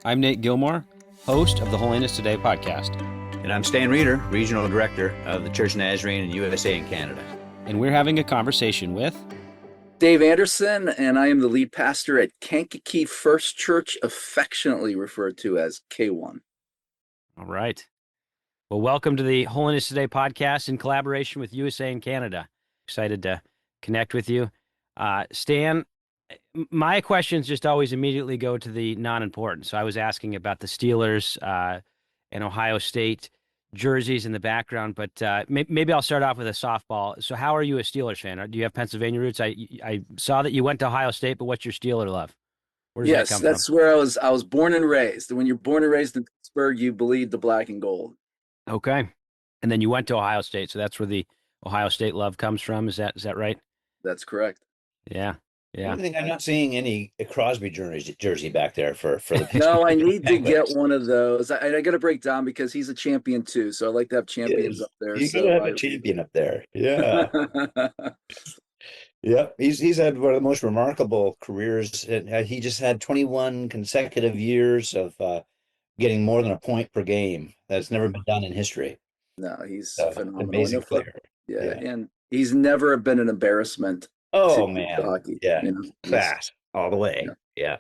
I'm Nate Gilmore, host of the Holiness Today podcast. And I'm Stan Reeder, Regional Director of the Church Nazarene in USA and Canada. And we're having a conversation with Dave Anderson, and I am the lead pastor at Kankakee First Church, affectionately referred to as K1. All right. Well, welcome to the Holiness Today podcast in collaboration with USA and Canada. Excited to connect with you. Stan, my questions just always immediately go to the non-important. So I was asking about the Steelers and Ohio State jerseys in the background, but maybe I'll start off with a softball. So how are you a Steelers fan? Do you have Pennsylvania roots? I saw that you went to Ohio State, but what's your Steeler love? Where does that come That's from? where I was born and raised. When you're born and raised in Pittsburgh, you bleed the black and gold. Okay. And then you went to Ohio State, so that's where the Ohio State love comes from. Is that right? That's correct. Yeah. Yeah. I think I'm not seeing any Crosby jersey back there for the No, I need to get one of those. I got to break down because he's a champion too. So I like to have champions up there. You gotta have a champion up there. Yeah. Yeah. He's had one of the most remarkable careers. He just had 21 consecutive years of getting more than a point per game. That's never been done in history. No, he's phenomenal. Amazing player. Yeah, and he's never been an embarrassment. Oh man, hockey, yeah, you know? class all the way. Yeah.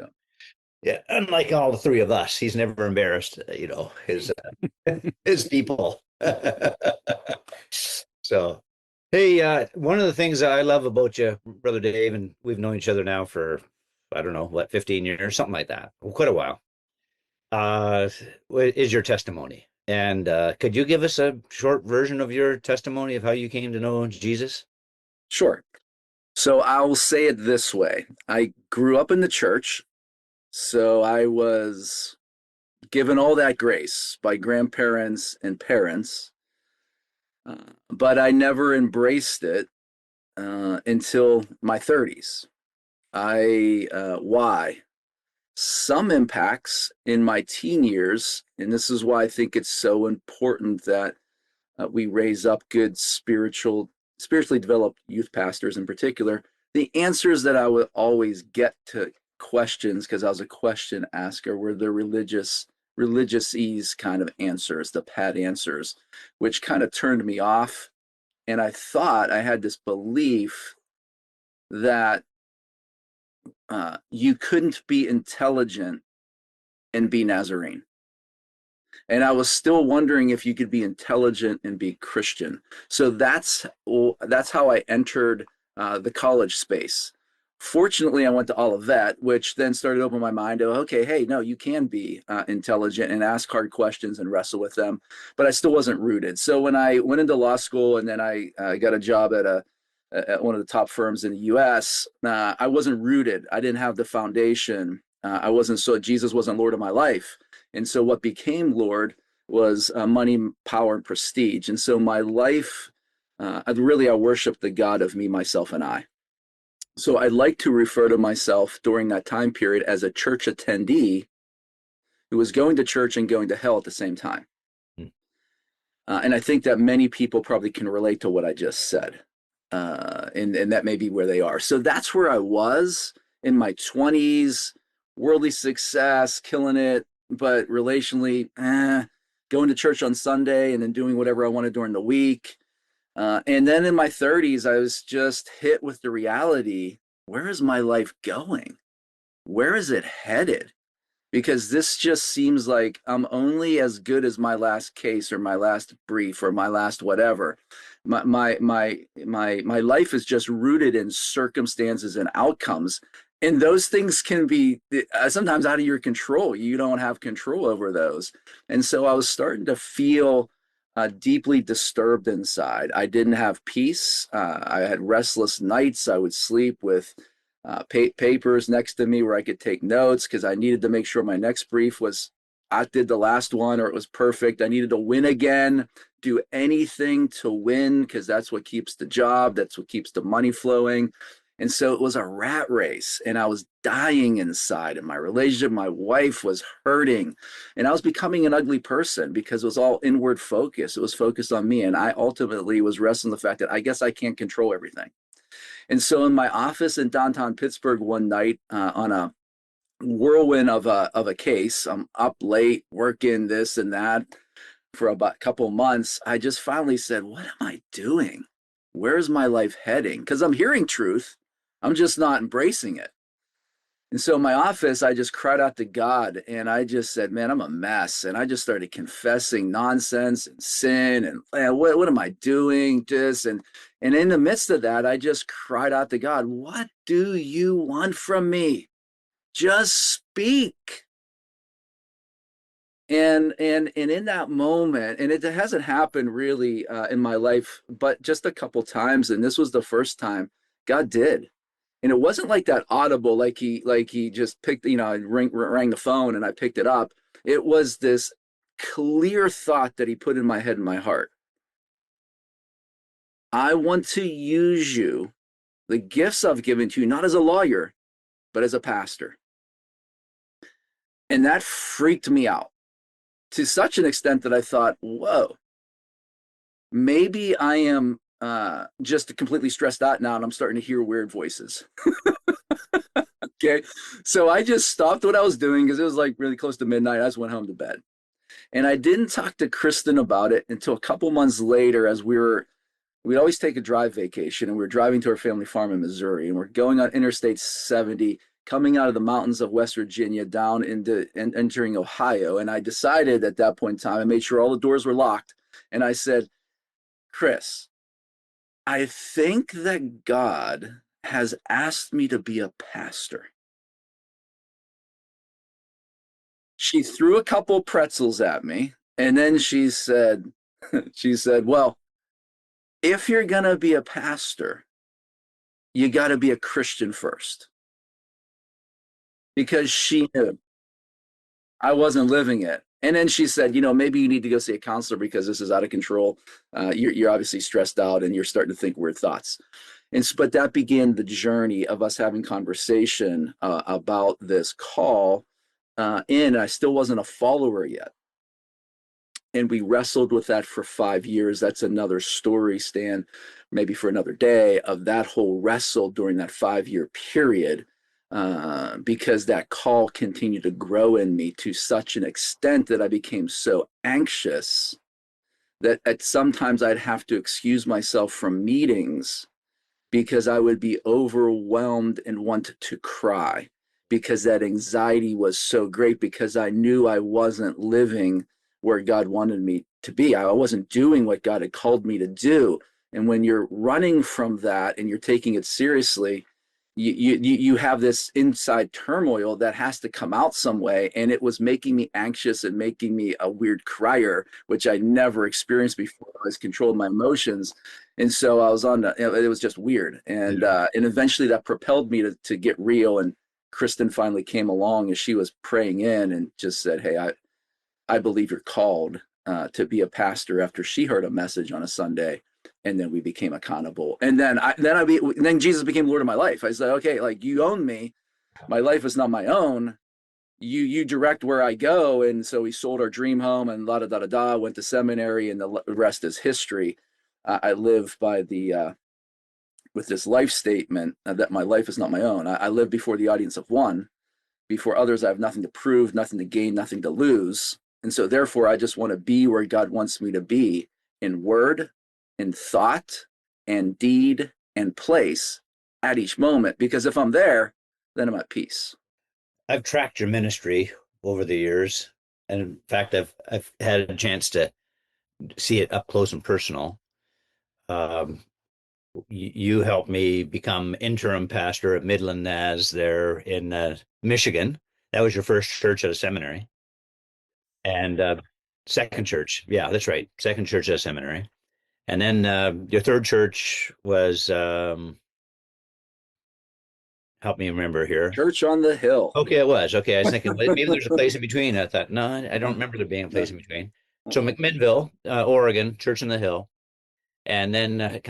Yeah. Unlike all the three of us, he's never embarrassed, his his people. So, hey, one of the things I love about you, Brother Dave, and we've known each other now for, I don't know, 15 years, something like that, quite a while, is your testimony. And could you give us a short version of your testimony of how you came to know Jesus? Sure. So I'll say it this way. I grew up in the church, so I was given all that grace by grandparents and parents, but I never embraced it until my 30s. Why? Some impacts in my teen years, and this is why I think it's so important that we raise up good spiritually developed youth pastors in particular. The answers that I would always get to questions, because I was a question asker, were the religious-ese kind of answers, the pat answers, which kind of turned me off. And I thought I had this belief that you couldn't be intelligent and be Nazarene. And I was still wondering if you could be intelligent and be Christian. So that's how I entered the college space. Fortunately, I went to Olivet, which then started to open my mind to, okay, hey, no, you can be intelligent and ask hard questions and wrestle with them. But I still wasn't rooted. So when I went into law school and then I got a job at one of the top firms in the U.S., I wasn't rooted. I didn't have the foundation. Jesus wasn't Lord of my life. And so what became Lord was money, power, and prestige. And so my life, I worshiped the God of me, myself, and I. So I like to refer to myself during that time period as a church attendee who was going to church and going to hell at the same time. And I think that many people probably can relate to what I just said. And that may be where they are. So that's where I was in my 20s, worldly success, killing it, but relationally, going to church on Sunday and then doing whatever I wanted during the week. And then in my 30s, I was just hit with the reality, where is my life going? Where is it headed? Because this just seems like I'm only as good as my last case or my last brief or my last whatever. My life is just rooted in circumstances and outcomes. And those things can be sometimes out of your control. You don't have control over those. And so I was starting to feel deeply disturbed inside. I didn't have peace. I had restless nights. I would sleep with papers next to me where I could take notes because I needed to make sure my next brief was, I did the last one or it was perfect. I needed to win again, do anything to win because that's what keeps the job. That's what keeps the money flowing. And so it was a rat race and I was dying inside and my relationship, my wife was hurting and I was becoming an ugly person because it was all inward focus. It was focused on me. And I ultimately was wrestling the fact that I guess I can't control everything. And so in my office in downtown Pittsburgh one night on a whirlwind of a case. I'm up late working this and that for about a couple of months. I just finally said, what am I doing? Where's my life heading? Because I'm hearing truth. I'm just not embracing it. And so in my office, I just cried out to God and I just said, man, I'm a mess. And I just started confessing nonsense and sin and man, what am I doing? And in the midst of that, I just cried out to God, what do you want from me? Just speak. And in that moment, and it hasn't happened really in my life, but just a couple times, and this was the first time God did. And it wasn't like that audible, like he just picked, rang the phone and I picked it up. It was this clear thought that he put in my head and my heart. I want to use you, the gifts I've given to you, not as a lawyer, but as a pastor. And that freaked me out to such an extent that I thought, whoa, maybe I am just completely stressed out now and I'm starting to hear weird voices. Okay. So I just stopped what I was doing because it was like really close to midnight. I just went home to bed. And I didn't talk to Kristen about it until a couple months later as we'd always take a drive vacation and we were driving to our family farm in Missouri and we're going on Interstate 70, coming out of the mountains of West Virginia down into and entering Ohio. And I decided at that point in time, I made sure all the doors were locked. And I said, Chris, I think that God has asked me to be a pastor. She threw a couple pretzels at me and then she said, well, if you're going to be a pastor, you got to be a Christian first. Because she knew I wasn't living it. And then she said, maybe you need to go see a counselor because this is out of control. You're obviously stressed out and you're starting to think weird thoughts. But that began the journey of us having conversation about this call. And I still wasn't a follower yet. And we wrestled with that for 5 years. That's another story, Stan, maybe for another day, of that whole wrestle during that 5-year period. Because that call continued to grow in me to such an extent that I became so anxious that at sometimes I'd have to excuse myself from meetings because I would be overwhelmed and want to cry because that anxiety was so great because I knew I wasn't living where God wanted me to be. I wasn't doing what God had called me to do. And when you're running from that and you're taking it seriously, you have this inside turmoil that has to come out some way. And it was making me anxious and making me a weird crier, which I never experienced before. I was controlled my emotions. And so I was it was just weird. And eventually that propelled me to get real. And Kristen finally came along as she was praying in and just said, hey, I believe you're called to be a pastor after she heard a message on a Sunday. And then we became accountable. And then Jesus became Lord of my life. I said, okay, like you own me. My life is not my own. You direct where I go. And so we sold our dream home and went to seminary and the rest is history. I live by with this life statement that my life is not my own. I live before the audience of one. Before others, I have nothing to prove, nothing to gain, nothing to lose. And so therefore, I just want to be where God wants me to be in word, in thought, and deed, and place at each moment. Because if I'm there, then I'm at peace. I've tracked your ministry over the years. And in fact, I've had a chance to see it up close and personal. You helped me become interim pastor at Midland Naz there in Michigan. That was your first church at a seminary. And second church. Yeah, that's right. Second church at a seminary. And then your third church was, help me remember here. Church on the Hill. Okay, it was. Okay, I was thinking well, maybe there's a place in between. I thought, no, I don't remember there being a place in between. So McMinnville, Oregon, Church on the Hill. And then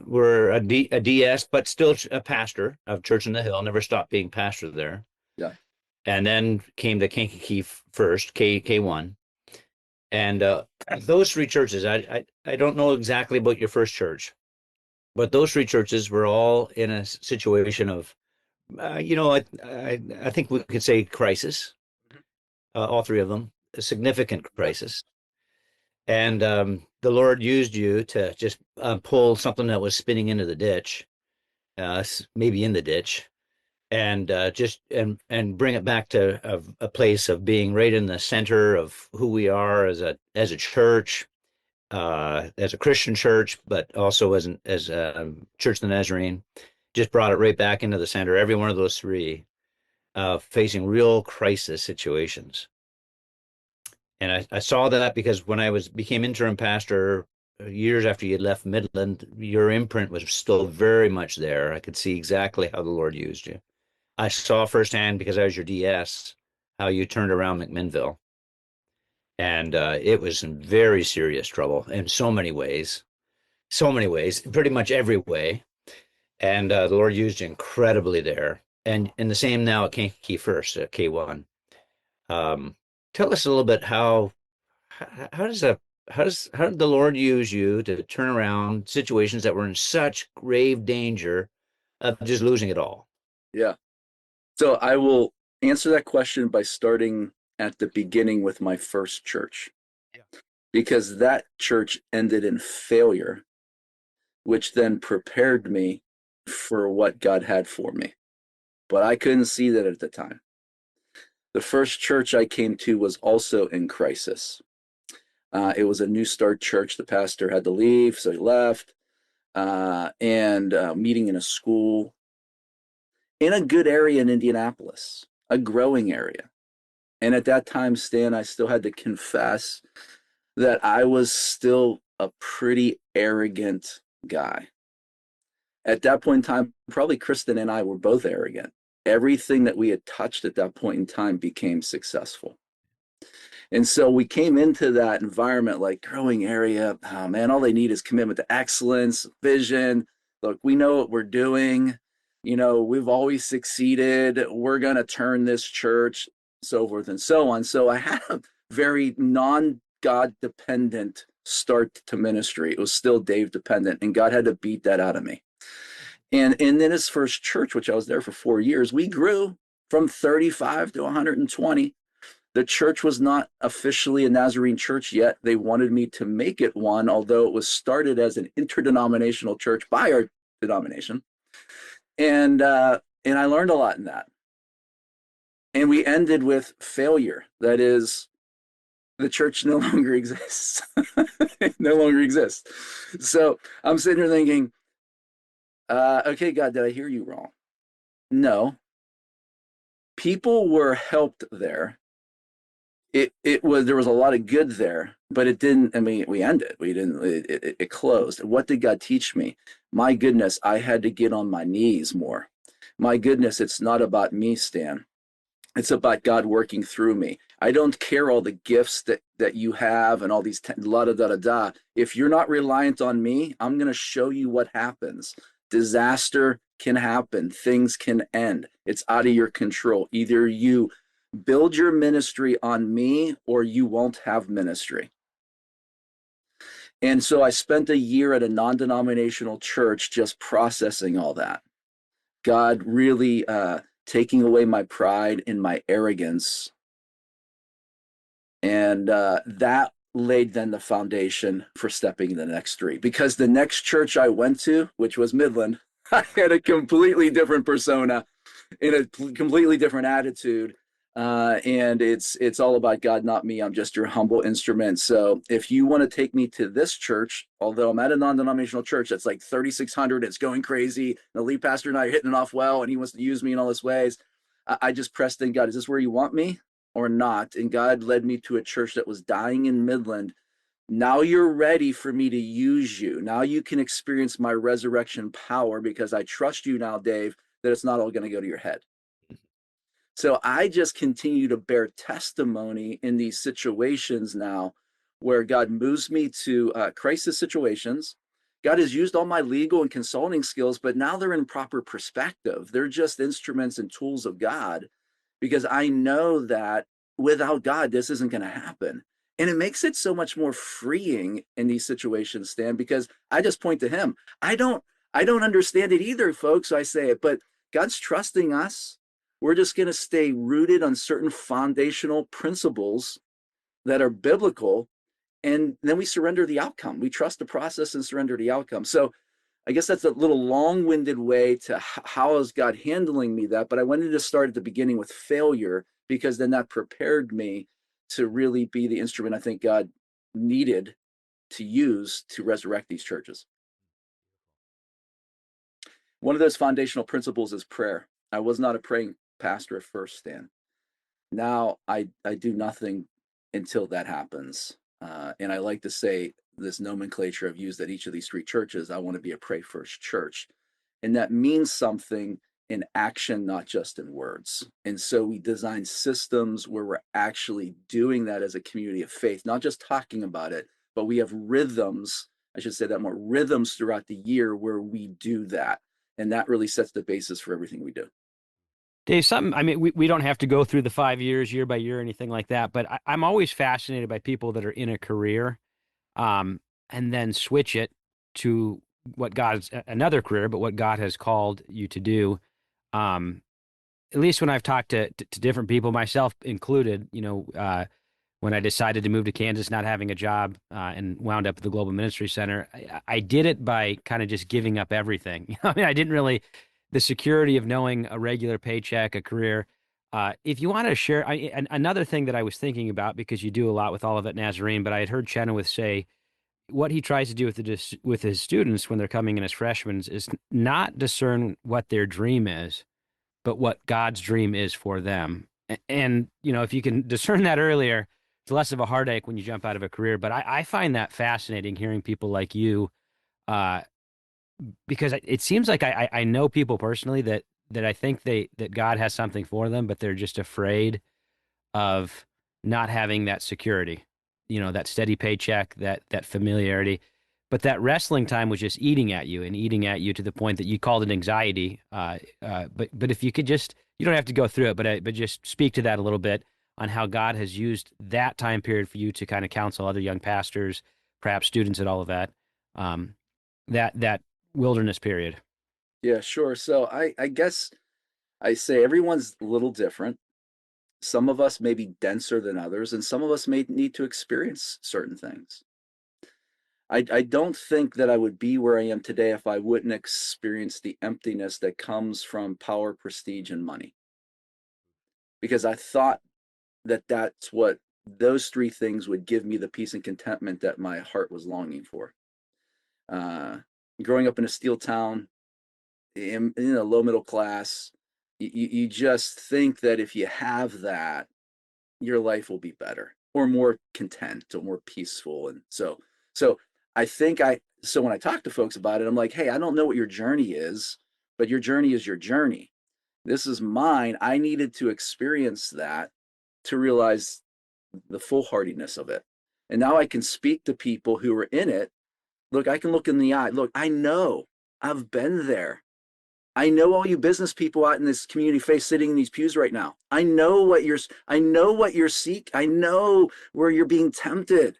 we're a DS, but still a pastor of Church on the Hill. Never stopped being pastor there. Yeah. And then came the Kankakee First, K1. And those three churches, I don't know exactly about your first church, but those three churches were all in a situation of I think we could say crisis, all three of them, a significant crisis. And the Lord used you to just pull something that was spinning into the ditch, maybe in the ditch, and just and bring it back to a place of being right in the center of who we are as a church, as a Christian church, but also as a Church of the Nazarene. Just brought it right back into the center. Every one of those three facing real crisis situations. And I saw that because when I became interim pastor years after you had left Midland, your imprint was still very much there. I could see exactly how the Lord used you. I saw firsthand, because I was your DS, how you turned around McMinnville. And it was in very serious trouble in so many ways, pretty much every way. And the Lord used you incredibly there. And the same now at Kankakee First at K1. Um, Tell us a little bit how does that how did the Lord use you to turn around situations that were in such grave danger of just losing it all? Yeah. So I will answer that question by starting at the beginning with my first church, Yeah. because that church ended in failure, which then prepared me for what God had for me. But I couldn't see that at the time. The first church I came to was also in crisis. It was a New Start church. The pastor had to leave, so he left. And meeting in a school in a good area in Indianapolis, a growing area. And at that time, Stan, I still had to confess that I was still a pretty arrogant guy. At that point in time, probably Kristen and I were both arrogant. Everything that we had touched at that point in time became successful. And so we came into that environment like growing area. Oh man, all they need is commitment to excellence, vision. Look, we know what we're doing. You know, we've always succeeded. We're going to turn this church, so forth and so on. So I had a very non-God dependent start to ministry. It was still Dave dependent, and God had to beat that out of me. And in his first church, which I was there for 4 years, we grew from 35 to 120. The church was not officially a Nazarene church yet. They wanted me to make it one, although it was started as an interdenominational church by our denomination. And I learned a lot in that. And we ended with failure. That is, the church no longer exists. It no longer exists. So I'm sitting here thinking, okay, God, did I hear you wrong? No. People were helped there. It was, there was a lot of good there, but it didn't. I mean, we ended. We didn't. It closed. What did God teach me? My goodness, I had to get on my knees more. My goodness, it's not about me, Stan. It's about God working through me. I don't care all the gifts that you have and all these la da da da da. If you're not reliant on me, I'm going to show you what happens. Disaster can happen. Things can end. It's out of your control. Either you build your ministry on me or you won't have ministry. And so I spent a year at a non-denominational church just processing all that. God really taking away my pride and my arrogance. And that laid then the foundation for stepping in the next street. Because the next church I went to, which was Midland, I had a completely different persona in a completely different attitude. And it's all about God, not me. I'm just your humble instrument. So if you want to take me to this church, although I'm at a non-denominational church that's like 3,600, it's going crazy. The lead pastor and I are hitting it off well, and he wants to use me in all this ways. I just pressed in, God, is this where you want me or not? And God led me to a church that was dying in Midland. Now you're ready for me to use you. Now you can experience my resurrection power because I trust you now, Dave, that it's not all going to go to your head. So I just continue to bear testimony in these situations now where God moves me to crisis situations. God has used all my legal and consulting skills, but now they're in proper perspective. They're just instruments and tools of God because I know that without God, this isn't going to happen. And it makes it so much more freeing in these situations, Stan, because I just point to him. I don't understand it either, folks. So I say it, but God's trusting us. We're just going to stay rooted on certain foundational principles that are biblical, and then we surrender the outcome. We trust the process and surrender the outcome. So I guess that's a little long-winded way to how is God handling me that, but I wanted to start at the beginning with failure, because then that prepared me to really be the instrument I think God needed to use to resurrect these churches. One of those foundational principles is prayer. I was not a praying pastor at first, Stan. Now I do nothing until that happens. And I like to say this nomenclature I've used at each of these three churches. I want to be a Pray First church. And that means something in action, not just in words. And so we design systems where we're actually doing that as a community of faith, not just talking about it, but we have rhythms, I should say that more, rhythms throughout the year where we do that. And that really sets the basis for everything we do. Dave, I mean, we don't have to go through the 5 years, year by year, anything like that, but I'm always fascinated by people that are in a career, and then switch it to what God's another career, but what God has called you to do. At least when I've talked to different people, myself included, when I decided to move to Kansas, not having a job, and wound up at the Global Ministry Center, I did it by kind of just giving up everything. I mean, I didn't really, the security of knowing a regular paycheck, a career. If you want to share, another thing that I was thinking about, because you do a lot with Olivet Nazarene, but I had heard Chenoweth say what he tries to do with his students when they're coming in as freshmen is not discern what their dream is, but what God's dream is for them. And, if you can discern that earlier, it's less of a heartache when you jump out of a career. But I find that fascinating, hearing people like you, uh, because it seems like I know people personally that I think that God has something for them, but they're just afraid of not having that security, that steady paycheck, that familiarity. But that wrestling time was just eating at you and eating at you to the point that you called it anxiety. But if you could just, you don't have to go through it, but just speak to that a little bit on how God has used that time period for you to kind of counsel other young pastors, perhaps students at all of that, that wilderness period. Yeah, sure. So I guess I say everyone's a little different. Some of us may be denser than others, and some of us may need to experience certain things. I don't think that I would be where I am today if I wouldn't experience the emptiness that comes from power, prestige, and money. Because I thought that that's what those three things would give me the peace and contentment that my heart was longing for. Uh, Growing up in a steel town, in a low middle class, you just think that if you have that, your life will be better or more content or more peaceful. And so I think so when I talk to folks about it, I'm like, hey, I don't know what your journey is, but your journey is your journey. This is mine. I needed to experience that to realize the foolhardiness of it. And now I can speak to people who are in it. Look, I can look in the eye. Look, I know I've been there. I know all you business people out in this community face sitting in these pews right now. I know what you're seek. I know where you're being tempted.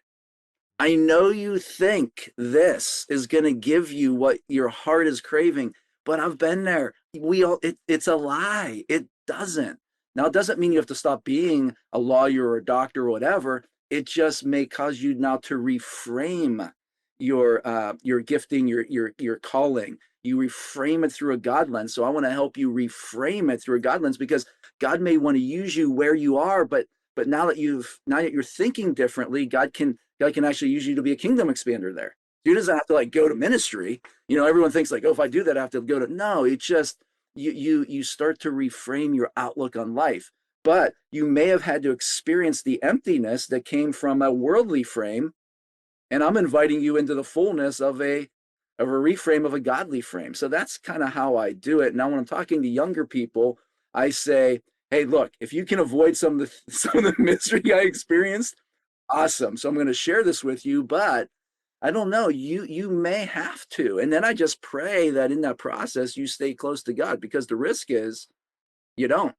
I know you think this is going to give you what your heart is craving, but I've been there. It's a lie. It doesn't. Now, it doesn't mean you have to stop being a lawyer or a doctor or whatever. It just may cause you now to reframe your gifting, your calling. You reframe it through a God lens. So I want to help you reframe it through a God lens, because God may want to use you where you are, but now that you're thinking differently, God can actually use you to be a kingdom expander there. You doesn't have to like go to ministry. Everyone thinks like, oh, if I do that, I have to go to. No, it's just you start to reframe your outlook on life. But you may have had to experience the emptiness that came from a worldly frame, and I'm inviting you into the fullness of a reframe of a godly frame. So that's kind of how I do it. Now, when I'm talking to younger people, I say, hey, look, if you can avoid some of the misery I experienced, awesome. So I'm going to share this with you, but I don't know, you may have to. And then I just pray that in that process you stay close to God, because the risk is you don't.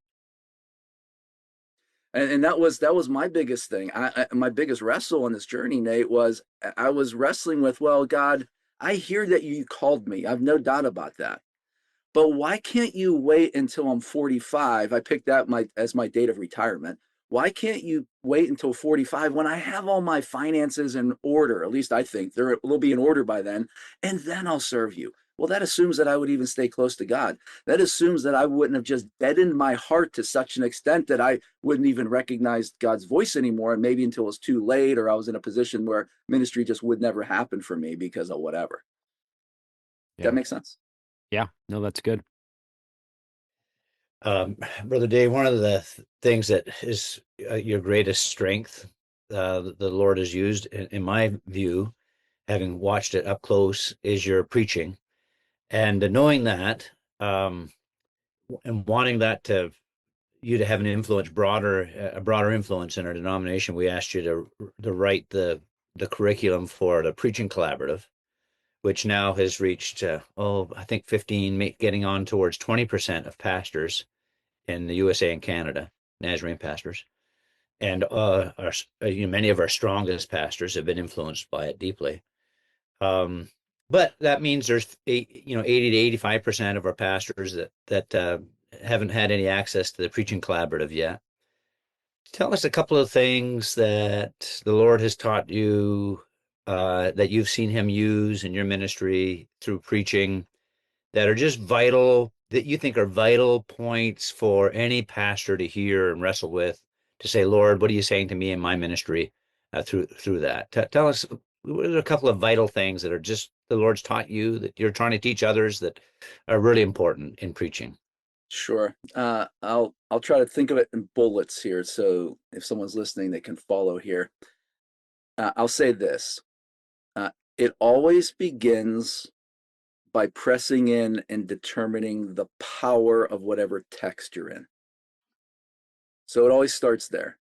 And that was my biggest thing. My biggest wrestle on this journey, Nate, was I was wrestling with, well, God, I hear that you called me. I have no doubt about that. But why can't you wait until I'm 45? I picked that as my date of retirement. Why can't you wait until 45 when I have all my finances in order? At least I think they'll be in order by then, and then I'll serve you. Well, that assumes that I would even stay close to God. That assumes that I wouldn't have just deadened my heart to such an extent that I wouldn't even recognize God's voice anymore, and maybe until it was too late, or I was in a position where ministry just would never happen for me because of whatever. Yeah. That makes sense? Yeah. No, that's good. Brother Dave, one of the things that is your greatest strength, the Lord has used, in my view, having watched it up close, is your preaching. And knowing that, and wanting that to you to have an influence, a broader influence in our denomination, we asked you to write the curriculum for the preaching collaborative, which now has reached I think 15, getting on towards 20% of pastors in the USA and Canada, Nazarene pastors, and many of our strongest pastors have been influenced by it deeply. But that means there's 80 to 85% of our pastors that haven't had any access to the preaching collaborative yet. Tell us a couple of things that the Lord has taught you, that you've seen Him use in your ministry through preaching, that are just vital, that you think are vital points for any pastor to hear and wrestle with, to say, Lord, what are you saying to me in my ministry through that? Tell us, what are a couple of vital things that are just the Lord's taught you that you're trying to teach others that are really important in preaching? Sure. I'll try to think of it in bullets here, so if someone's listening, they can follow here. I'll say this: it always begins by pressing in and determining the power of whatever text you're in. So it always starts there.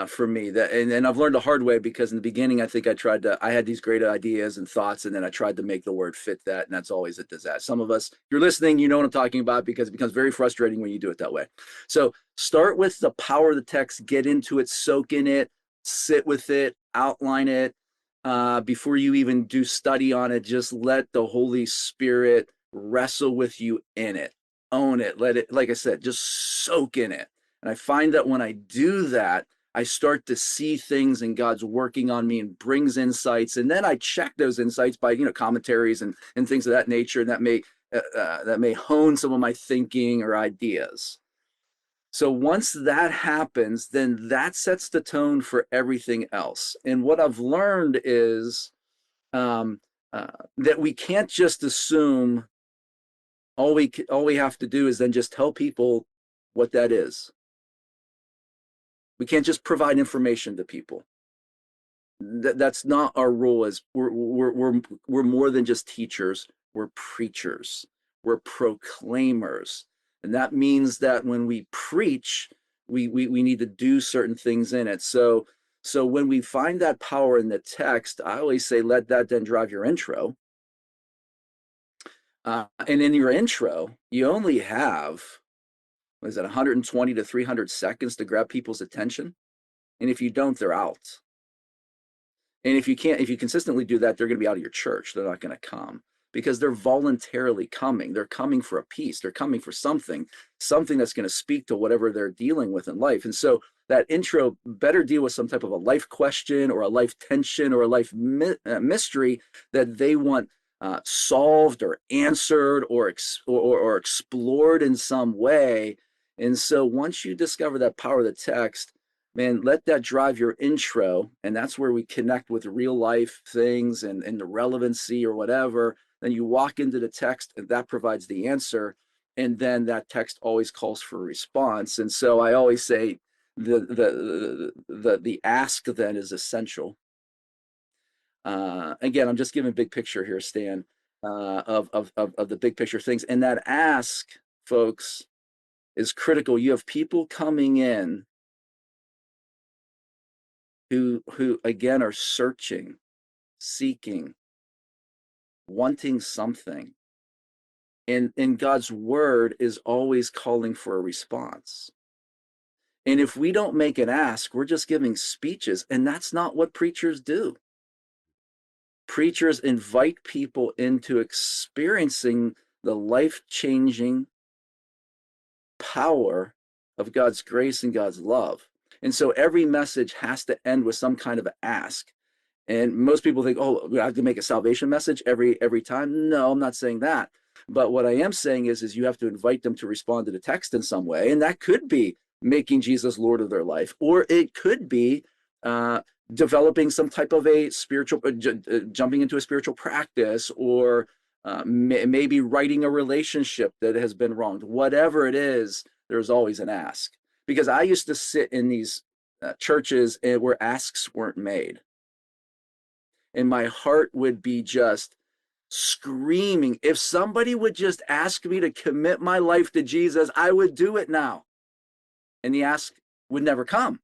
For me, and I've learned the hard way, because in the beginning I think I had these great ideas and thoughts, and then I tried to make the word fit that, and that's always a disaster. Some of us, if you're listening, you know what I'm talking about, because it becomes very frustrating when you do it that way. So start with the power of the text, get into it, soak in it, sit with it, outline it. Before you even do study on it, just let the Holy Spirit wrestle with you in it, own it, let it, like I said, just soak in it. And I find that when I do that, I start to see things, and God's working on me and brings insights. And then I check those insights by, commentaries and things of that nature. And that may hone some of my thinking or ideas. So once that happens, then that sets the tone for everything else. And what I've learned is that we can't just assume all we have to do is then just tell people what that is. We can't just provide information to people. That's not our role. As we're more than just teachers. We're preachers. We're proclaimers, and that means that when we preach, we need to do certain things in it. So when we find that power in the text, I always say, let that then drive your intro. And in your intro, you only have, what is that, 120 to 300 seconds to grab people's attention. And if you don't, they're out. And if you consistently do that, they're going to be out of your church. They're not going to come, because they're voluntarily coming. They're coming for a piece. They're coming for something that's going to speak to whatever they're dealing with in life. And so that intro better deal with some type of a life question or a life tension or a life mystery that they want solved or answered or explored in some way. And so once you discover that power of the text, man, let that drive your intro. And that's where we connect with real life things and the relevancy or whatever. Then you walk into the text, and that provides the answer. And then that text always calls for a response. And so I always say the ask then is essential. Again, I'm just giving big picture here, Stan, of the big picture things. And that ask, folks, is critical. You have people coming in who again are searching, seeking, wanting something. And God's word is always calling for a response. And if we don't make an ask, we're just giving speeches, and that's not what preachers do. Preachers invite people into experiencing the life-changing power of God's grace and God's love. And so every message has to end with some kind of ask. And most people think, oh, we have to make a salvation message every time. No, I'm not saying that. But what I am saying is you have to invite them to respond to the text in some way. And that could be making Jesus Lord of their life, or it could be developing some type of a spiritual, jumping into a spiritual practice, or maybe righting a relationship that has been wronged. Whatever it is, there's always an ask. Because I used to sit in these churches where asks weren't made. And my heart would be just screaming. If somebody would just ask me to commit my life to Jesus, I would do it now. And the ask would never come.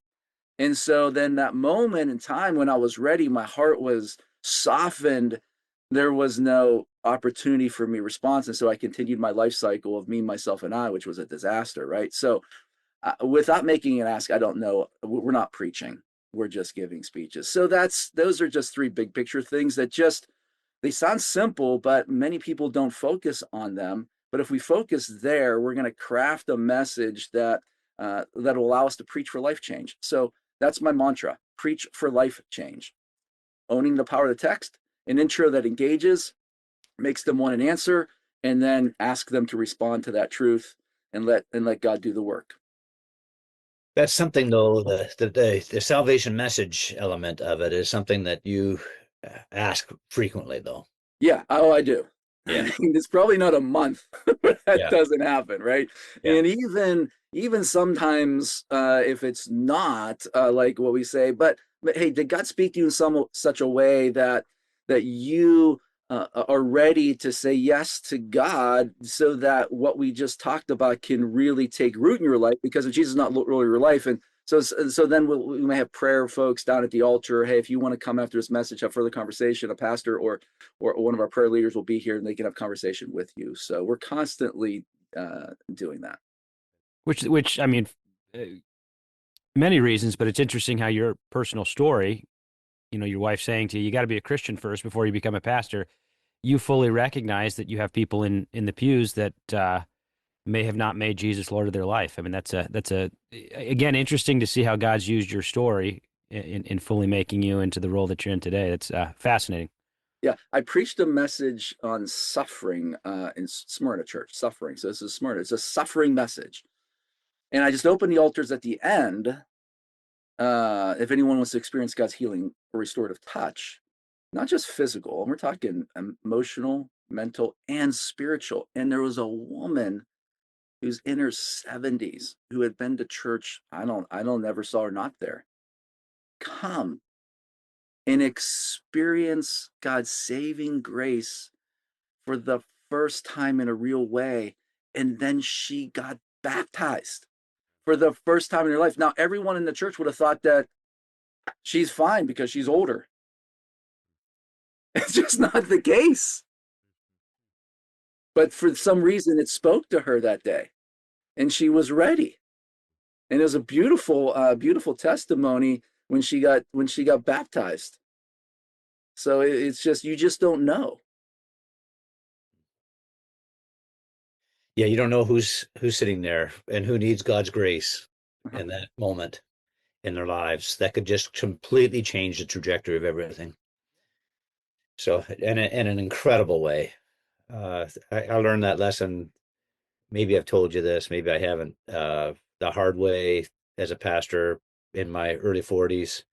And so then that moment in time when I was ready, my heart was softened. There was no opportunity for me response. And so I continued my life cycle of me, myself, and I, which was a disaster, right? So without making an ask, I don't know. We're not preaching. We're just giving speeches. So those are just three big picture things that they sound simple, but many people don't focus on them. But if we focus there, we're going to craft a message that will allow us to preach for life change. So that's my mantra: preach for life change. Owning the power of the text, an intro that engages, makes them want an answer, and then ask them to respond to that truth and let God do the work. That's something, though, the salvation message element of it is something that you ask frequently, though. Yeah, oh, I do. Yeah. I mean, it's probably not a month where that Yeah. doesn't happen, right? Yeah. And even sometimes if it's not like what we say, but hey, did God speak to you in such a way that you are ready to say yes to God, so that what we just talked about can really take root in your life? Because if Jesus is not really your life, and so then we may have prayer folks down at the altar. Hey, if you want to come after this message, have further conversation, a pastor or one of our prayer leaders will be here and they can have conversation with you. So we're constantly doing that. Which I mean, uh, many reasons, but it's interesting how your personal story, your wife saying to you, you got to be a Christian first before you become a pastor. You fully recognize that you have people in the pews that may have not made Jesus Lord of their life. I mean, that's again, interesting to see how God's used your story in fully making you into the role that you're in today. That's fascinating. Yeah, I preached a message on suffering in Smyrna Church, suffering. So this is Smyrna. It's a suffering message. And I just opened the altars at the end. If anyone wants to experience God's healing or restorative touch, not just physical, and we're talking emotional, mental, and spiritual. And there was a woman who's in her 70s who had been to church. I don't never saw her not there. Come and experience God's saving grace for the first time in a real way. And then she got baptized for the first time in her life. Now, everyone in the church would have thought that she's fine because she's older. It's just not the case. But for some reason, it spoke to her that day and she was ready. And it was a beautiful testimony when she got baptized. So it's just, you just don't know. Yeah, you don't know who's sitting there and who needs God's grace in that moment in their lives. That could just completely change the trajectory of everything. So, in an incredible way. I learned that lesson. Maybe I've told you this, maybe I haven't. The hard way as a pastor in my early 40s.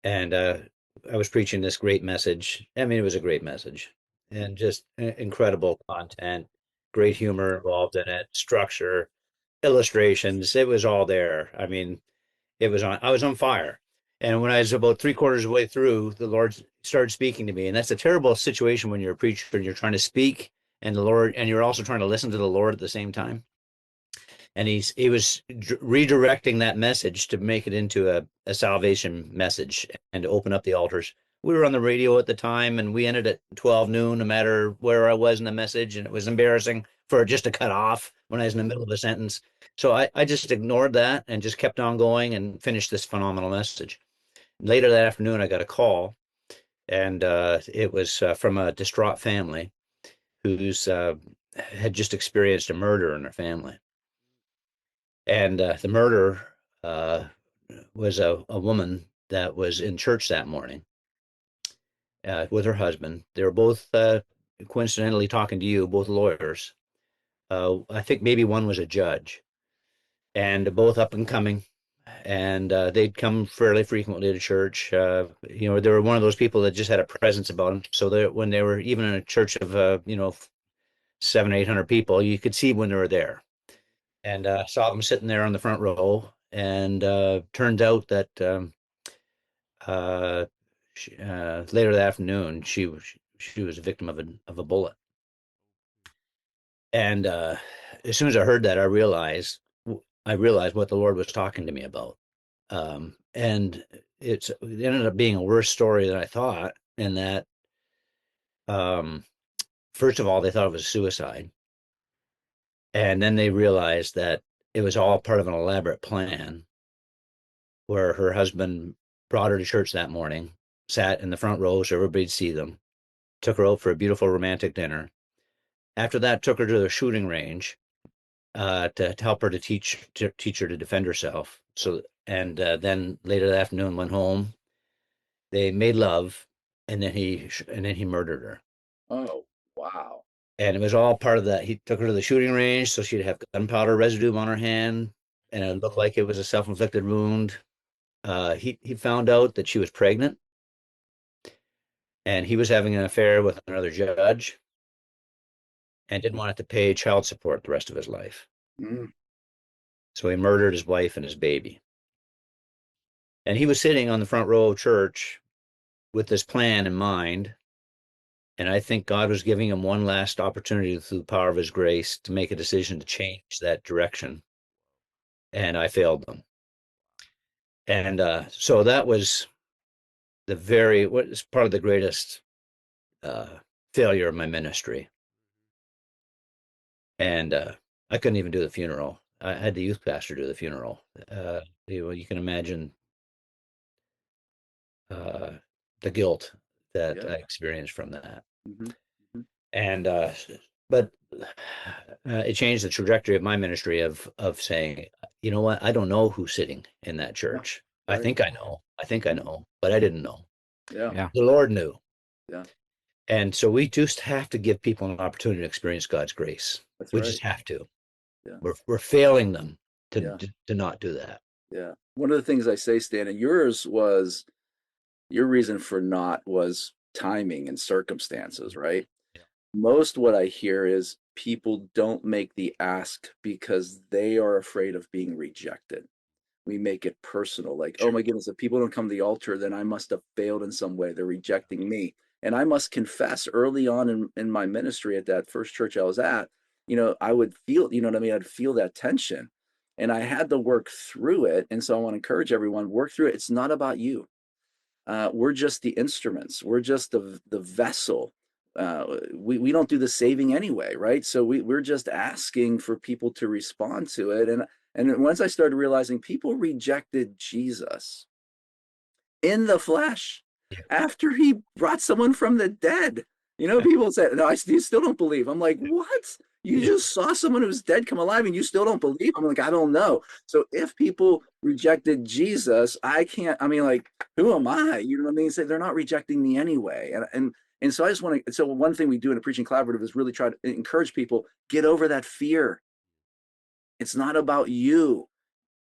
And I was preaching this great message. I mean, it was a great message and just incredible content, great humor involved in it, structure, illustrations. It was all there. I mean, I was on fire. And when I was about three-quarters of the way through, the Lord started speaking to me. And that's a terrible situation when you're a preacher and you're trying to speak and you're also trying to listen to the Lord at the same time. And he was redirecting that message to make it into a salvation message and to open up the altars. We were on the radio at the time, and we ended at 12 noon, no matter where I was in the message, and it was embarrassing for it just to cut off when I was in the middle of a sentence. So I just ignored that and just kept on going and finished this phenomenal message. Later that afternoon, I got a call, and it was from a distraught family whose had just experienced a murder in their family. And the murder was a woman that was in church that morning with her husband. They were both coincidentally talking to you, both lawyers. I think maybe one was a judge, and both up and coming. And they'd come fairly frequently to church. They were one of those people that just had a presence about them. So that when they were even in a church of, 700, 800 people, you could see when they were there. And saw them sitting there on the front row. And turned out that uh, later that afternoon, she was a victim of a bullet. And as soon as I heard that, I realized what the Lord was talking to me about. And it ended up being a worse story than I thought. In that, um, first of all, they thought it was suicide, and then they realized that it was all part of an elaborate plan, where her husband brought her to church that morning, sat in the front row so everybody'd see them, took her out for a beautiful romantic dinner. After that, took her to the shooting range to help her to teach her to defend herself. So, and then later that afternoon went home. They made love, and then he murdered her. Oh, wow. And it was all part of that. He took her to the shooting range so she'd have gunpowder residue on her hand, and it looked like it was a self-inflicted wound. He found out that she was pregnant, and he was having an affair with another judge, and didn't want to pay child support the rest of his life. Mm. So he murdered his wife and his baby. And he was sitting on the front row of church with this plan in mind. And I think God was giving him one last opportunity through the power of his grace to make a decision to change that direction. And I failed them. And so that was what is part of the greatest uh, failure of my ministry. And I couldn't even do the funeral. I had the youth pastor do the funeral. You can imagine the guilt that Yeah. I experienced from that. Mm-hmm. Mm-hmm. And but it changed the trajectory of my ministry of saying, you know what, I don't know who's sitting in that church. Yeah, I right. think I know. I think I know, but I didn't know. Yeah. Yeah. The Lord knew. Yeah. And so we just have to give people an opportunity to experience God's grace. That's We right. just have to. Yeah. We're failing them Yeah. to not do that. Yeah. One of the things I say, Stan, and yours was your reason for not was timing and circumstances, right? Yeah. Most what I hear is people don't make the ask because they are afraid of being rejected. We make it personal, like, oh Sure. my goodness, if people don't come to the altar, then I must have failed in some way. They're rejecting me. And I must confess, early on in my ministry at that first church I was at, I would feel, you know what I mean? I'd feel that tension. And I had to work through it. And so I want to encourage everyone, work through it. It's not about you. We're just the instruments. We're just the vessel. We don't do the saving anyway, right? So we're just asking for people to respond to it. And once I started realizing people rejected Jesus in the flesh Yeah. after he brought someone from the dead. People say, no, you still don't believe. I'm like, what? You Yeah. just saw someone who's dead come alive and you still don't believe? I'm like, I don't know. So if people rejected Jesus, like, who am I? You know what I mean? Say they're not rejecting me anyway. And so I just want to, so one thing we do in a preaching collaborative is really try to encourage people, get over that fear. It's not about you.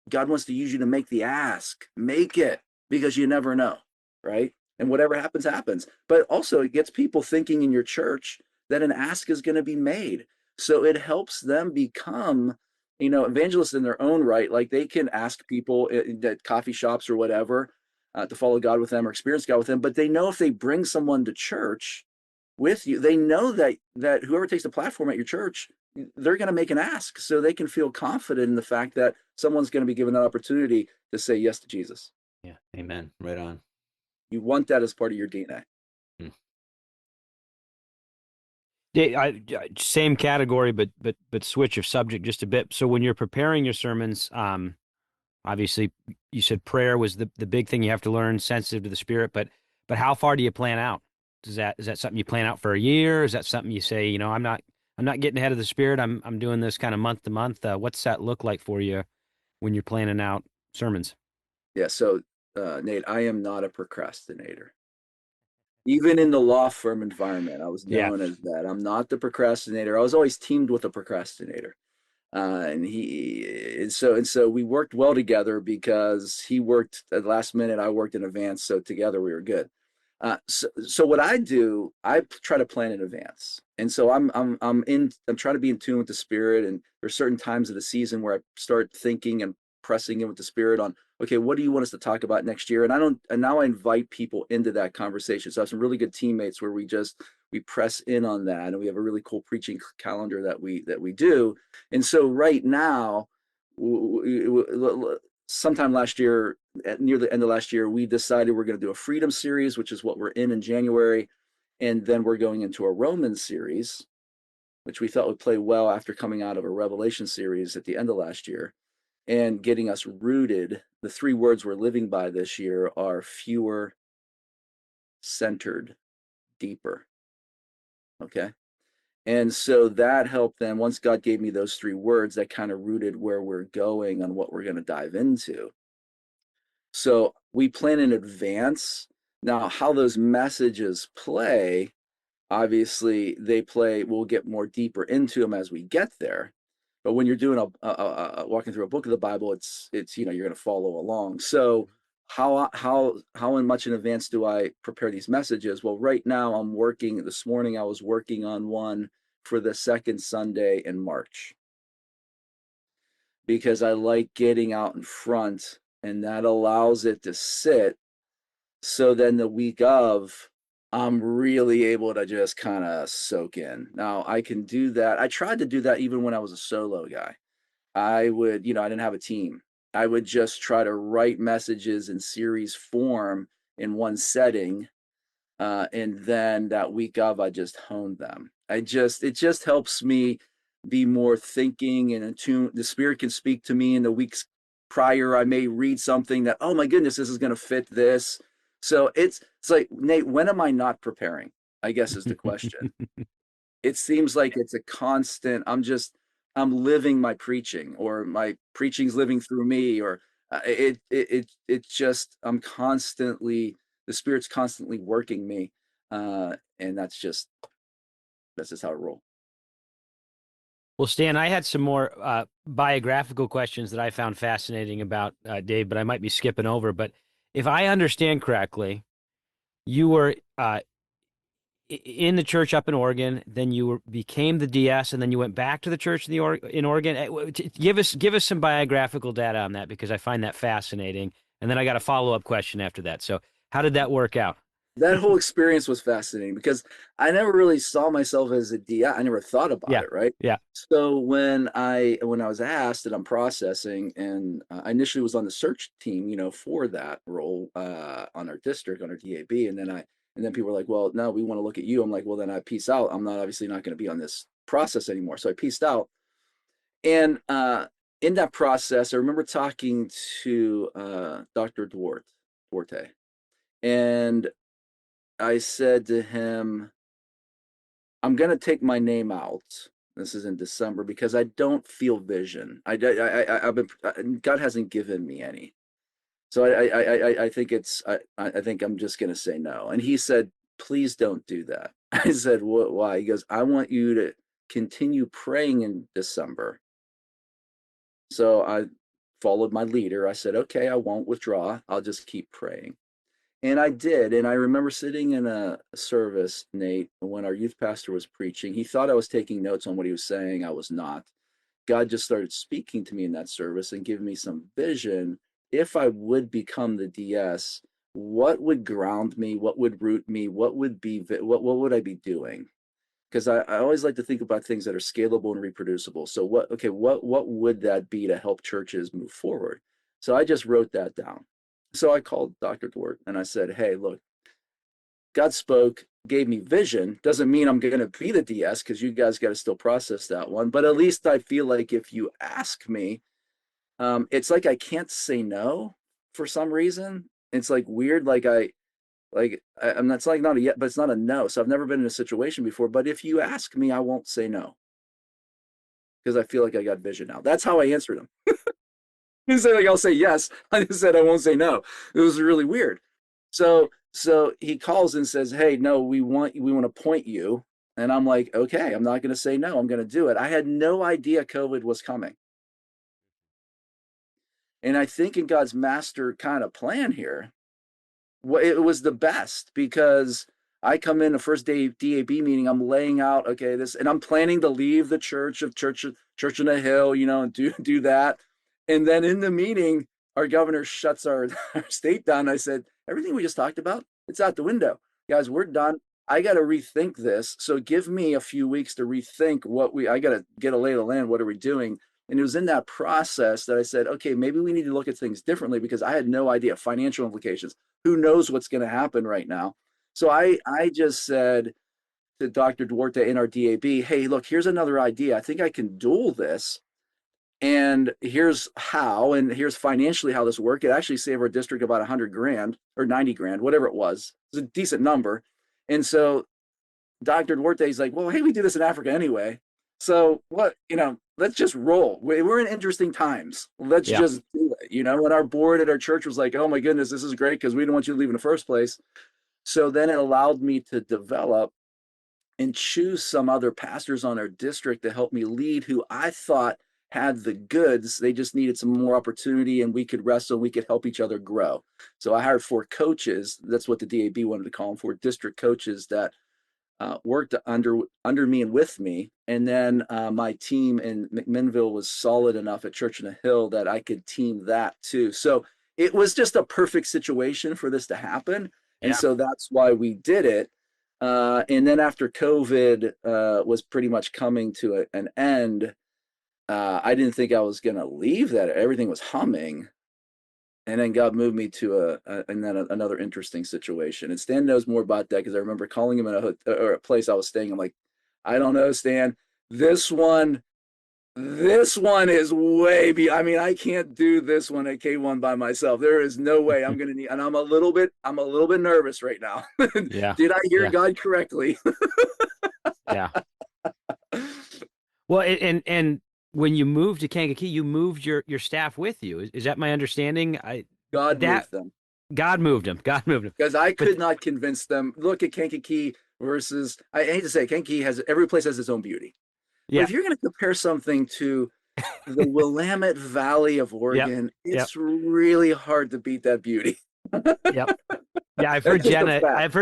God wants to use you to make the ask. Make it, because you never know, right? And whatever happens, happens. But also, it gets people thinking in your church that an ask is going to be made. So it helps them become, evangelists in their own right. Like they can ask people at coffee shops or whatever to follow God with them or experience God with them. But they know if they bring someone to church with you, they know that whoever takes the platform at your church, they're going to make an ask, so they can feel confident in the fact that someone's going to be given that opportunity to say yes to Jesus. Yeah. Amen. Right on. You want that as part of your DNA. Hmm. Yeah, same category, but switch of subject just a bit. So when you're preparing your sermons, obviously you said prayer was the big thing you have to learn, sensitive to the Spirit. But how far do you plan out? Is that something you plan out for a year? Is that something you say, I'm not I'm not getting ahead of the Spirit. I'm doing this kind of month to month. What's that look like for you when you're planning out sermons? Yeah. So, Nate, I am not a procrastinator. Even in the law firm environment, I was Yeah. known as that. I'm not the procrastinator. I was always teamed with a procrastinator. And so we worked well together because he worked at the last minute, I worked in advance, so together we were good. So what I do, I try to plan in advance, and so I'm trying to be in tune with the Spirit. And there's certain times of the season where I start thinking and pressing in with the Spirit on, okay, what do you want us to talk about next year? And now I invite people into that conversation. So I have some really good teammates where we press in on that, and we have a really cool preaching calendar that we do. And so right now, sometime last year, near the end of last year, we decided we're going to do a freedom series, which is what we're in January. And then we're going into a Roman series, which we thought would play well after coming out of a Revelation series at the end of last year and getting us rooted. The three words we're living by this year are fewer, centered, deeper. Okay. And so that helped them. Once God gave me those three words, that kind of rooted where we're going on what we're going to dive into. So we plan in advance. Now, how those messages play, obviously we'll get more deeper into them as we get there. But when you're doing walking through a book of the Bible, it's you're going to follow along. So how much in advance do I prepare these messages? Well, right now I'm working. This morning I was working on one for the second Sunday in March because I like getting out in front, and that allows it to sit. So then the week of, I'm really able to just kind of soak in. Now I can do that. I tried to do that even when I was a solo guy. I would, I didn't have a team. I would just try to write messages in series form in one setting. And then that week of, I just honed them. It just helps me be more thinking and in tune. The Spirit can speak to me in the weeks prior. I may read something that, oh my goodness, this is going to fit this. So it's like, Nate, when am I not preparing? I guess is the question. It seems like it's a constant. I'm living my preaching, or my preaching's living through me, or it's just the Spirit's constantly working me, and that's just how I roll. Well, Stan, I had some more biographical questions that I found fascinating about Dave, but I might be skipping over. But if I understand correctly, you were in the church up in Oregon, then became the DS, and then you went back to the church in Oregon. Give us some biographical data on that, because I find that fascinating. And then I got a follow-up question after that. So how did that work out? That whole experience was fascinating because I never really saw myself as a DI. I never thought about Yeah, it, right? yeah. So when I was asked, and I'm processing, and I initially was on the search team, for that role on our district, on our DAB, and then people were like, "Well, no, we want to look at you." I'm like, "Well, then I peace out. I'm not obviously not going to be on this process anymore." So I peaced out, and in that process, I remember talking to Dr. Duarte, and I said to him, I'm going to take my name out. This is in December because I don't feel vision. I've been, God hasn't given me any. So I think I think I'm just going to say no. And he said, please don't do that. I said, why? He goes, I want you to continue praying in December. So I followed my leader. I said, okay, I won't withdraw. I'll just keep praying. And I did. And I remember sitting in a service, Nate, when our youth pastor was preaching. He thought I was taking notes on what he was saying. I was not. God just started speaking to me in that service and giving me some vision. If I would become the DS, what would ground me? What would root me? What would I be doing? Because I always like to think about things that are scalable and reproducible. So what would that be to help churches move forward? So I just wrote that down. So I called Dr. Dwart and I said, hey, look, God spoke, gave me vision. Doesn't mean I'm going to be the DS, because you guys got to still process that one. But at least I feel like if you ask me, it's like I can't say no for some reason. It's like weird. I'm not, it's like not a yet, but it's not a no. So I've never been in a situation before. But if you ask me, I won't say no. because I feel like I got vision now. That's how I answered him. He said, like, I'll say yes. I just said I won't say no. It was really weird. So he calls and says, hey, no, we want to appoint you. And I'm like, okay, I'm not going to say no. I'm going to do it. I had no idea COVID was coming. And I think in God's master kind of plan here, it was the best, because I come in the first day DAB meeting, I'm laying out, okay, this, and I'm planning to leave the church on the Hill, and do that. And then in the meeting, our governor shuts our state down. I said, everything we just talked about, it's out the window. Guys, we're done. I got to rethink this. So give me a few weeks to rethink I got to get a lay of the land. What are we doing? And it was in that process that I said, okay, maybe we need to look at things differently, because I had no idea financial implications. Who knows what's going to happen right now? So I just said to Dr. Duarte in our DAB, hey, look, here's another idea. I think I can dual this. And here's how, and here's financially how this worked. It actually saved our district about 100 grand or 90 grand, whatever it was. It's a decent number. And so Dr. Duarte is like, well, hey, we do this in Africa anyway. So what, let's just roll. We're in interesting times. Let's just do it. And our board at our church was like, oh my goodness, this is great, because we don't want you to leave in the first place. So then it allowed me to develop and choose some other pastors on our district to help me lead, who I thought had the goods. They just needed some more opportunity, and we could wrestle, we could help each other grow. So I hired 4 coaches. That's what the DAB wanted to call them, 4 district coaches that worked under me and with me. And then my team in McMinnville was solid enough at Church on the Hill that I could team that too. So it was just a perfect situation for this to happen. And so that's why we did it. And then after COVID was pretty much coming to an end, I didn't think I was going to leave that. Everything was humming. And then God moved me to another interesting situation. And Stan knows more about that, because I remember calling him in a place I was staying. I'm like, I don't know, Stan, this one is way beyond. I can't do this one at K1 by myself. There is no way. I'm going to need, and I'm a little bit nervous right now. Did I hear God correctly? Yeah. Well, and when you moved to Kankakee, you moved your staff with you. Is that my understanding? God moved them. God moved them. God moved them. Because I could not convince them. Look at Kankakee versus, I hate to say, Kankakee every place has its own beauty. Yeah. But if you're going to compare something to the Willamette Valley of Oregon, it's really hard to beat that beauty. Yep. Yeah, I've heard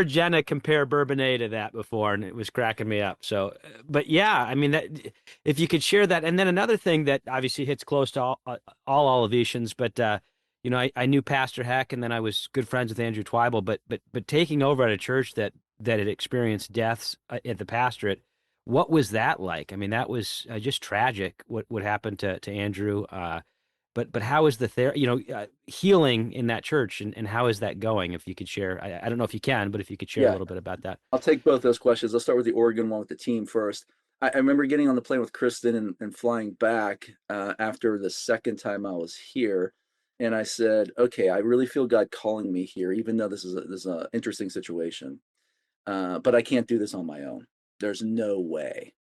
Jenna compare Bourbonnais to that before, and it was cracking me up. So, but yeah, that, if you could share that. And then another thing that obviously hits close to all Olivetians, but I knew Pastor Heck, and then I was good friends with Andrew Twyble, but taking over at a church that had experienced deaths at the pastorate, what was that like? That was just tragic. What happened to Andrew? But how is the healing in that church, and how is that going? If you could share, I don't know if you can, but if you could share a little bit about that. I'll take both those questions. I'll start with the Oregon one with the team first. I remember getting on the plane with Kristen and flying back after the second time I was here. And I said, okay, I really feel God calling me here, even though this is an interesting situation. But I can't do this on my own. There's no way.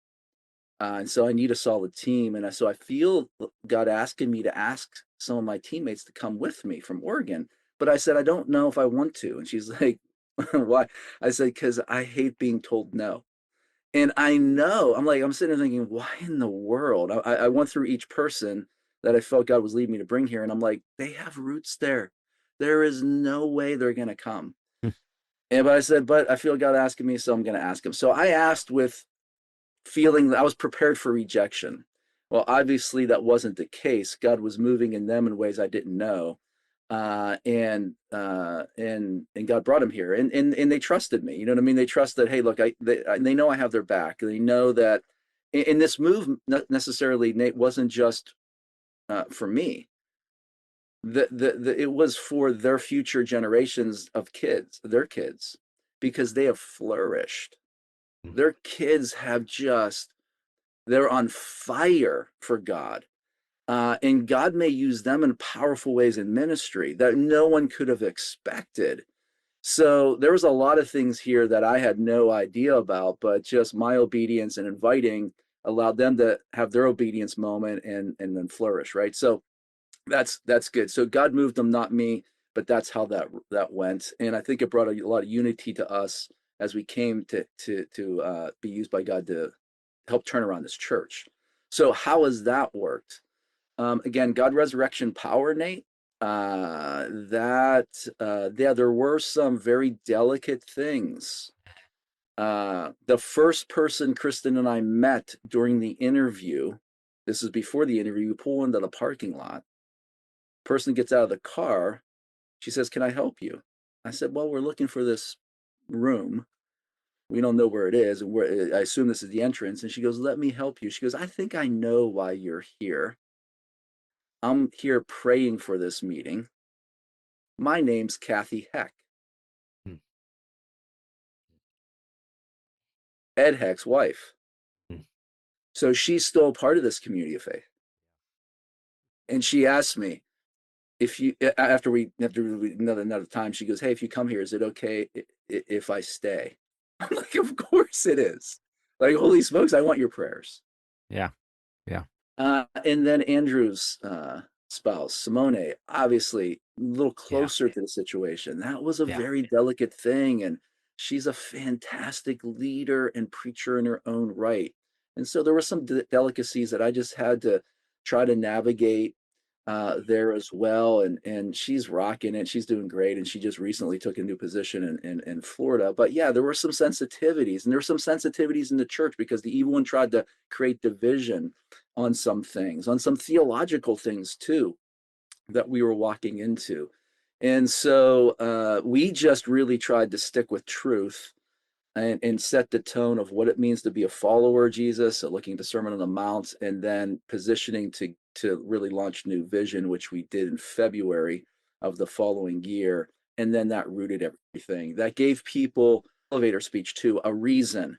And so I need a solid team. And so I feel God asking me to ask some of my teammates to come with me from Oregon. But I said, I don't know if I want to. And she's like, why? I said, because I hate being told no. And I know, I'm sitting there thinking, why in the world? I went through each person that I felt God was leading me to bring here. And I'm like, they have roots there. There is no way they're going to come. But I said, but I feel God asking me, so I'm going to ask him. So I asked with feeling that I was prepared for rejection. Well, obviously that wasn't the case. God was moving in them in ways I didn't know. And God brought him here, and they trusted me. You know what I mean? They trust that, hey, look, they know I have their back. They know that in this move, not necessarily, Nate, wasn't just for me. It was for their future generations of kids, their kids, because they have flourished. Their kids have they're on fire for God. And God may use them in powerful ways in ministry that no one could have expected. So there was a lot of things here that I had no idea about, but just my obedience and inviting allowed them to have their obedience moment and then flourish, right? So that's good. So God moved them, not me, but that's how that went. And I think it brought a lot of unity to us as we came to be used by God to help turn around this church. So how has that worked? Again, God resurrection power, Nate. Yeah, there were some very delicate things. The first person Kristen and I met during the interview, this is before the interview, we pull into the parking lot. Person gets out of the car. She says, "Can I help you?" I said, "Well, we're looking for this room. We don't know where it is, and I assume this is the entrance." And she goes, "Let me help you." She goes, "I think I know why you're here. I'm here praying for this meeting. My name's Kathy Heck, Hmm. Ed Heck's wife. Hmm. So she's still a part of this community of faith." And she asked me, if you after we another time, she goes, "Hey, if you come here, is it okay if I stay?" I'm like, "Of course it is. Like, holy smokes, I want your prayers." Yeah. Yeah. And then Andrew's spouse, Simone, obviously a little Yeah. closer to the situation. That was a Yeah. very delicate thing, and she's a fantastic leader and preacher in her own right. And so there were some delicacies that I just had to try to navigate there as well. And she's rocking it. She's doing great. And she just recently took a new position in Florida. But yeah, there were some sensitivities, and there were some sensitivities in the church because the evil one tried to create division on some things, on some theological things too, that we were walking into. And so we just really tried to stick with truth and set the tone of what it means to be a follower of Jesus, so looking to Sermon on the Mount, and then positioning to really launch New Vision, which we did in February of the following year. And then that rooted everything. That gave people elevator speech too, a reason.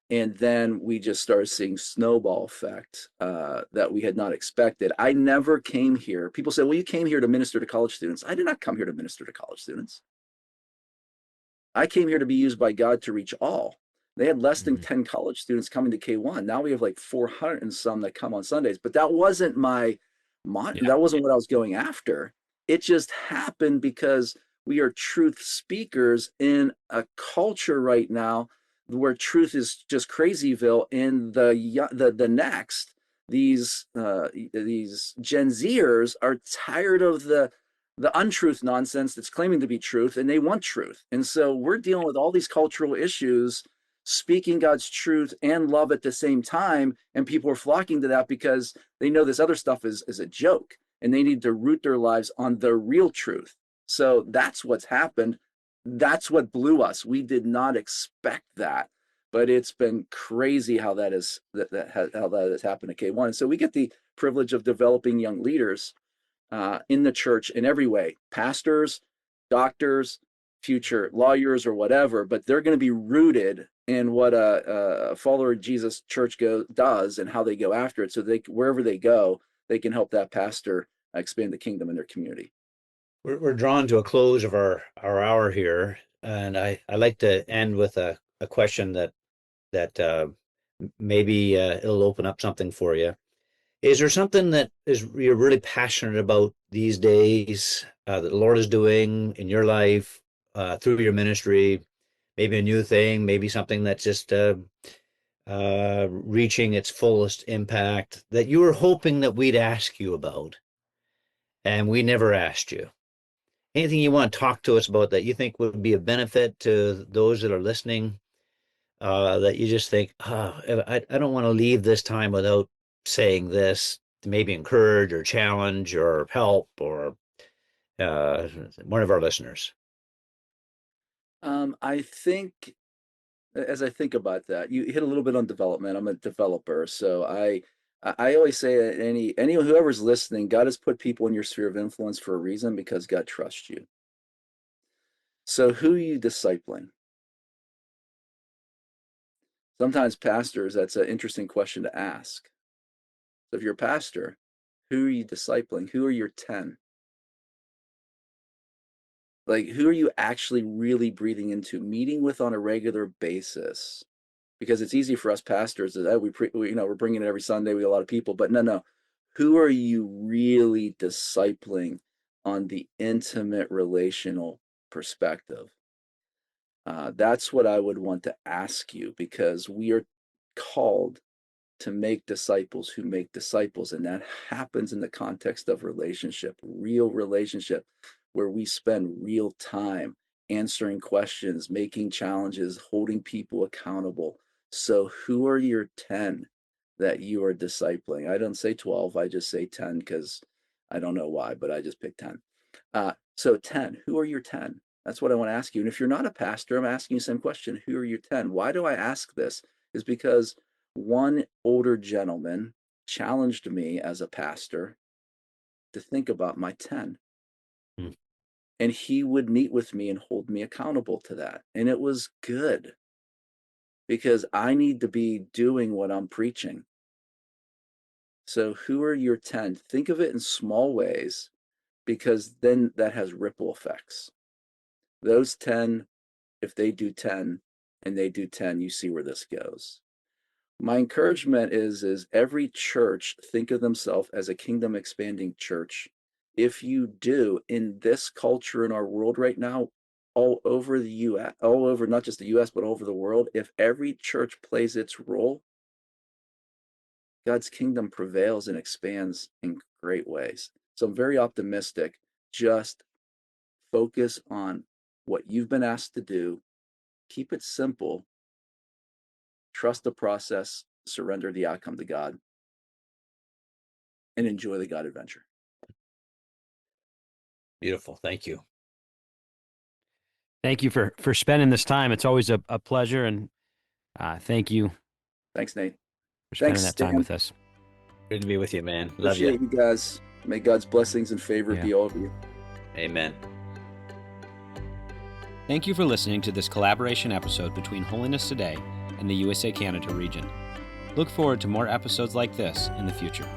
And then we just started seeing snowball effect that we had not expected. I never came here. People say, "Well, you came here to minister to college students." I did not come here to minister to college students. I came here to be used by God to reach all. They had less than Mhm. 10 college students coming to K1. Now we have like 400 and some that come on Sundays. But that wasn't Yeah. that wasn't what I was going after. It just happened because we are truth speakers in a culture right now where truth is just crazyville. And the next these Gen Zers are tired of the untruth nonsense that's claiming to be truth, and they want truth. And so we're dealing with all these cultural issues, speaking God's truth and love at the same time, and people are flocking to that because they know this other stuff is a joke, and they need to root their lives on the real truth. So that's what's happened. That's what blew us. We did not expect that, but it's been crazy how how that has happened at K1. So we get the privilege of developing young leaders in the church in every way, pastors, doctors, future lawyers, or whatever, but they're going to be rooted in what a follower of Jesus church does and how they go after it. So wherever they go, they can help that pastor expand the kingdom in their community. We're drawn to a close of our hour here, and I like to end with a question that maybe it'll open up something for you. Is there something that is you're really passionate about these days that the Lord is doing in your life through your ministry? Maybe a new thing, maybe something that's just reaching its fullest impact that you were hoping that we'd ask you about, and we never asked you. Anything you want to talk to us about that you think would be a benefit to those that are listening? That you just think, oh, I don't want to leave this time without saying this to maybe encourage or challenge or help or uh, one of our listeners. I think as I think about that, you hit a little bit on development. I'm a developer, so I always say that anyone whoever's listening, God has put people in your sphere of influence for a reason because God trusts you. So who are you discipling? Sometimes pastors, that's an interesting question to ask. So if you're a pastor, who are you discipling? Who are your 10? Like, who are you actually really breathing into, meeting with on a regular basis? because it's easy for us pastors that we're bringing it every Sunday. We have a lot of people, but no. Who are you really discipling on the intimate relational perspective? That's what I would want to ask you, because we are called to make disciples who make disciples. And that happens in the context of relationship, real relationship, where we spend real time answering questions, making challenges, holding people accountable. So who are your 10 that you are discipling? I don't say 12, I just say 10 because I don't know why, but I just picked 10. So 10, who are your 10? That's what I want to ask you. And if you're not a pastor, I'm asking you the same question. Who are your 10? Why do I ask this? Is because one older gentleman challenged me as a pastor to think about my 10. Hmm. And he would meet with me and hold me accountable to that. And it was good, because I need to be doing what I'm preaching. So who are your 10? Think of it in small ways, because then that has ripple effects. Those 10, if they do 10 and they do 10, you see where this goes. My encouragement is every church think of themselves as a kingdom expanding church. If you do, in this culture in our world right now, all over the US, all over not just the US, but all over the world, if every church plays its role, God's kingdom prevails and expands in great ways. So I'm very optimistic. Just focus on what you've been asked to do. Keep it simple. Trust the process, surrender the outcome to God, and enjoy the God adventure. Beautiful. Thank you. Thank you for spending this time. It's always a pleasure, and thank you Thanks, Nate. for spending Thanks, that time Stan. with us. Good to be with you, man. Love you. Appreciate you guys. May God's blessings and favor be all of you. Amen. Thank you for listening to this collaboration episode between Holiness Today and the USA Canada region. Look forward to more episodes like this in the future.